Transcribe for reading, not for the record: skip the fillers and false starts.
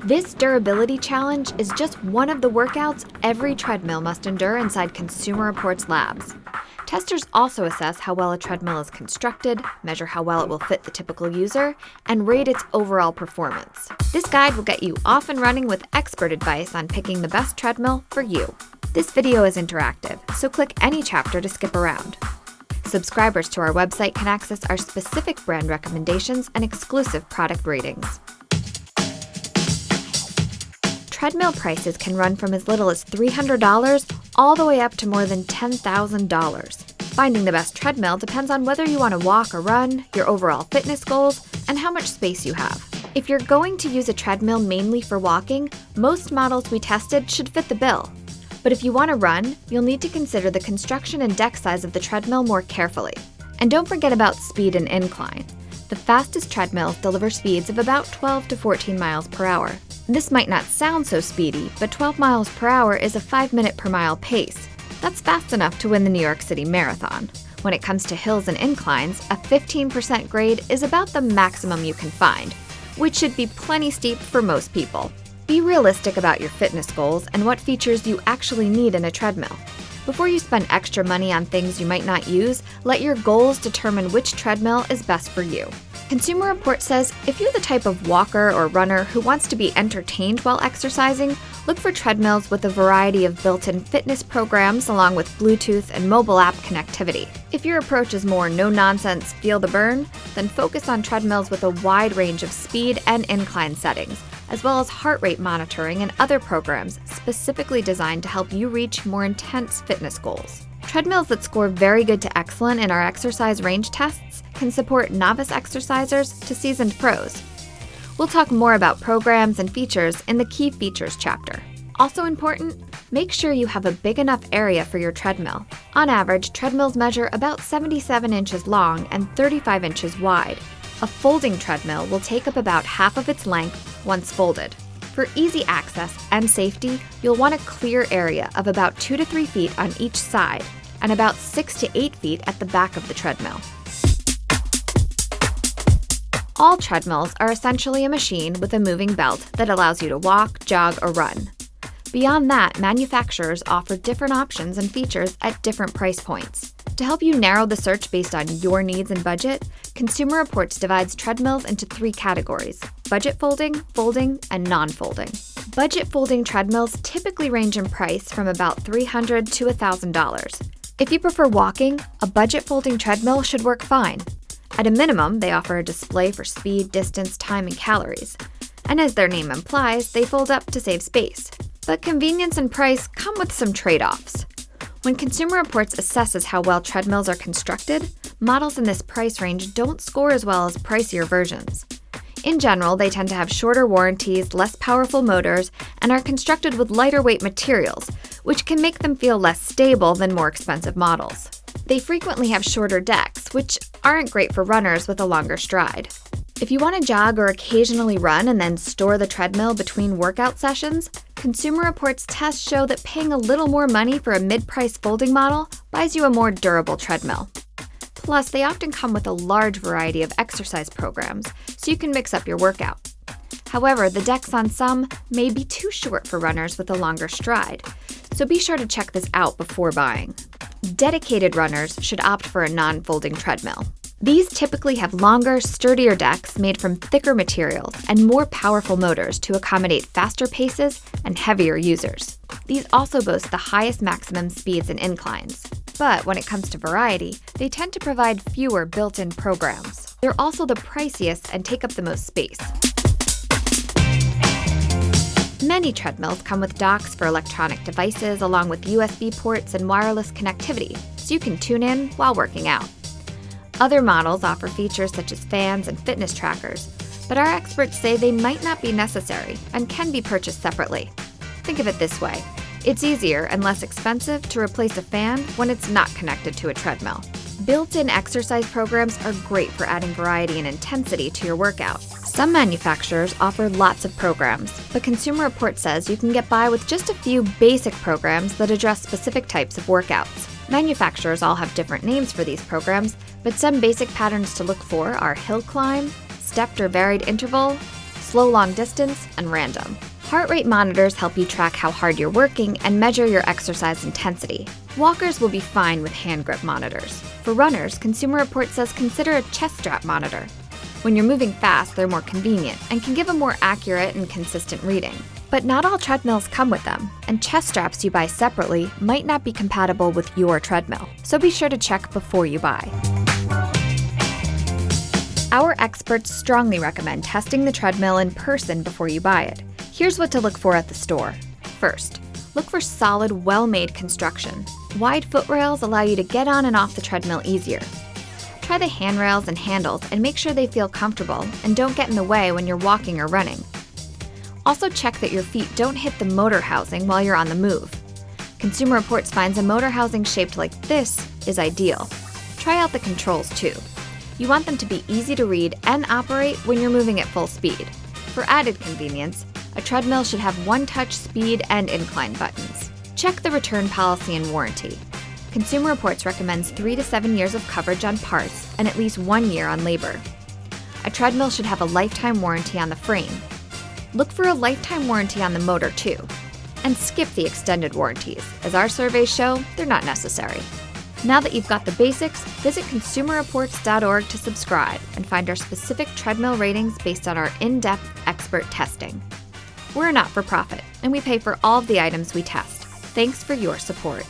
This durability challenge is just one of the workouts every treadmill must endure inside Consumer Reports labs. Testers also assess how well a treadmill is constructed, measure how well it will fit the typical user, and rate its overall performance. This guide will get you off and running with expert advice on picking the best treadmill for you. This video is interactive, so click any chapter to skip around. Subscribers to our website can access our specific brand recommendations and exclusive product ratings. Treadmill prices can run from as little as $300 all the way up to more than $10,000. Finding the best treadmill depends on whether you want to walk or run, your overall fitness goals, and how much space you have. If you're going to use a treadmill mainly for walking, most models we tested should fit the bill. But if you want to run, you'll need to consider the construction and deck size of the treadmill more carefully. And don't forget about speed and incline. The fastest treadmills deliver speeds of about 12 to 14 miles per hour. This might not sound so speedy, but 12 miles per hour is a 5-minute per mile pace. That's fast enough to win the New York City Marathon. When it comes to hills and inclines, a 15% grade is about the maximum you can find, which should be plenty steep for most people. Be realistic about your fitness goals and what features you actually need in a treadmill. Before you spend extra money on things you might not use, let your goals determine which treadmill is best for you. Consumer Reports says if you're the type of walker or runner who wants to be entertained while exercising, look for treadmills with a variety of built-in fitness programs along with Bluetooth and mobile app connectivity. If your approach is more no-nonsense, feel the burn, then focus on treadmills with a wide range of speed and incline settings, as well as heart rate monitoring and other programs specifically designed to help you reach more intense fitness goals. Treadmills that score very good to excellent in our exercise range tests can support novice exercisers to seasoned pros. We'll talk more about programs and features in the Key Features chapter. Also important, make sure you have a big enough area for your treadmill. On average, treadmills measure about 77 inches long and 35 inches wide. A folding treadmill will take up about half of its length once folded. For easy access and safety, you'll want a clear area of about 2 to 3 feet on each side and about 6 to 8 feet at the back of the treadmill. All treadmills are essentially a machine with a moving belt that allows you to walk, jog, or run. Beyond that, manufacturers offer different options and features at different price points. To help you narrow the search based on your needs and budget, Consumer Reports divides treadmills into 3 categories: budget folding, folding, and non-folding. Budget folding treadmills typically range in price from about $300 to $1,000. If you prefer walking, a budget folding treadmill should work fine. At a minimum, they offer a display for speed, distance, time, and calories. And as their name implies, they fold up to save space. But convenience and price come with some trade-offs. When Consumer Reports assesses how well treadmills are constructed, models in this price range don't score as well as pricier versions. In general, they tend to have shorter warranties, less powerful motors, and are constructed with lighter weight materials, which can make them feel less stable than more expensive models. They frequently have shorter decks, which aren't great for runners with a longer stride. If you want to jog or occasionally run and then store the treadmill between workout sessions, Consumer Reports tests show that paying a little more money for a mid-price folding model buys you a more durable treadmill. Plus, they often come with a large variety of exercise programs, so you can mix up your workout. However, the decks on some may be too short for runners with a longer stride, so be sure to check this out before buying. Dedicated runners should opt for a non-folding treadmill. These typically have longer, sturdier decks made from thicker materials and more powerful motors to accommodate faster paces and heavier users. These also boast the highest maximum speeds and inclines. But when it comes to variety, they tend to provide fewer built-in programs. They're also the priciest and take up the most space. Many treadmills come with docks for electronic devices along with USB ports and wireless connectivity, so you can tune in while working out. Other models offer features such as fans and fitness trackers, but our experts say they might not be necessary and can be purchased separately. Think of it this way: it's easier and less expensive to replace a fan when it's not connected to a treadmill. Built-in exercise programs are great for adding variety and intensity to your workout. Some manufacturers offer lots of programs, but Consumer Reports says you can get by with just a few basic programs that address specific types of workouts. Manufacturers all have different names for these programs, but some basic patterns to look for are hill climb, stepped or varied interval, slow long distance, and random. Heart rate monitors help you track how hard you're working and measure your exercise intensity. Walkers will be fine with hand grip monitors. For runners, Consumer Reports says consider a chest strap monitor. When you're moving fast, they're more convenient and can give a more accurate and consistent reading. But not all treadmills come with them, and chest straps you buy separately might not be compatible with your treadmill, so be sure to check before you buy. Our experts strongly recommend testing the treadmill in person before you buy it. Here's what to look for at the store. First, look for solid, well-made construction. Wide foot rails allow you to get on and off the treadmill easier. Try the handrails and handles and make sure they feel comfortable and don't get in the way when you're walking or running. Also check that your feet don't hit the motor housing while you're on the move. Consumer Reports finds a motor housing shaped like this is ideal. Try out the controls too. You want them to be easy to read and operate when you're moving at full speed. For added convenience, a treadmill should have one-touch speed and incline buttons. Check the return policy and warranty. Consumer Reports recommends 3 to 7 years of coverage on parts and at least 1 year on labor. A treadmill should have a lifetime warranty on the frame. Look for a lifetime warranty on the motor too. And skip the extended warranties, as our surveys show they're not necessary. Now that you've got the basics, visit consumerreports.org to subscribe and find our specific treadmill ratings based on our in-depth expert testing. We're a not-for-profit, and we pay for all of the items we test. Thanks for your support.